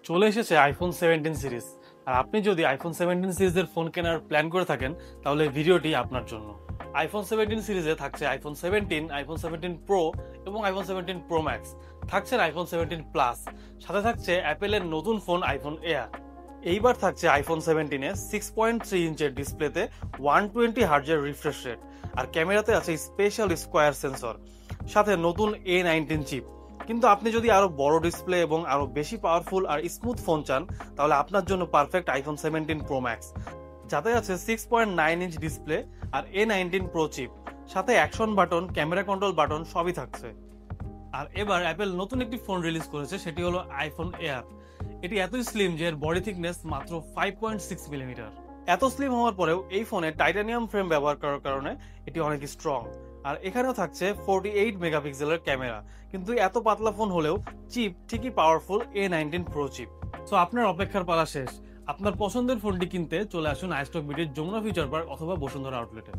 চলে এসেছে iPhone 17 series. আর আপনি যদি আইফোন 17 সিরিজের ফোন কেনার প্ল্যান করে থাকেন তাহলে ভিডিওটি আপনার জন্য। আইফোন 17 সিরিজে থাকছে আইফোন 17, আইফোন 17 প্রো এবং আইফোন 17 প্রো ম্যাক্স, থাকছে আইফোন 17 প্লাস, সাথে থাকছে অ্যাপেলের নতুন ফোন আইফোন এয়ার। এইবার থাকছে আইফোন 17-এ 6.3 ইঞ্চের ডিসপ্লেতে 120 হার্জের রিফ্রেশ রেট, আর ক্যামেরাতে আছে স্পেশাল স্কোয়ার সেন্সর, সাথে নতুন A19 চিপ। কিন্তু আপনি যদি আরো বড় ডিসপ্লে এবং আরো বেশি পাওয়ারফুল আর স্মুথ ফোন চান তাহলে আপনার জন্য পারফেক্ট আইফোন 17 প্রো ম্যাক্স, যাতে আছে 6.9 ইঞ্চ ডিসপ্লে আর A19 প্রো চিপ, সাথে action button, camera control button সবই থাকছে। আর এবার অ্যাপেল নতুন একটি ফোন রিলিজ করেছে, সেটি হলো আইফোন এয়ার। এটি এতই স্লিম যে এর বডি থিকনেস মাত্র 5.6 মিলিমিটার। এত স্লিম হওয়ার পরেও এই ফোনে টাইটানিয়াম ফ্রেম ব্যবহার করার কারণে এটি অনেক স্ট্রং। আর এখানেও থাকছে 48 মেগাপিক্সেলের ক্যামেরা। কিন্তু এত পাতলা ফোন হলেও চিপ ঠিকই powerful A19 pro chip. So আপনার অপেক্ষার পালা শেষ। আপনার পছন্দের ফোনটি কিনতে চলে আসুন আইস্টক বিডির যমুনা ফিউচার পার্ক অথবা বসুন্ধরা আউটলেটে।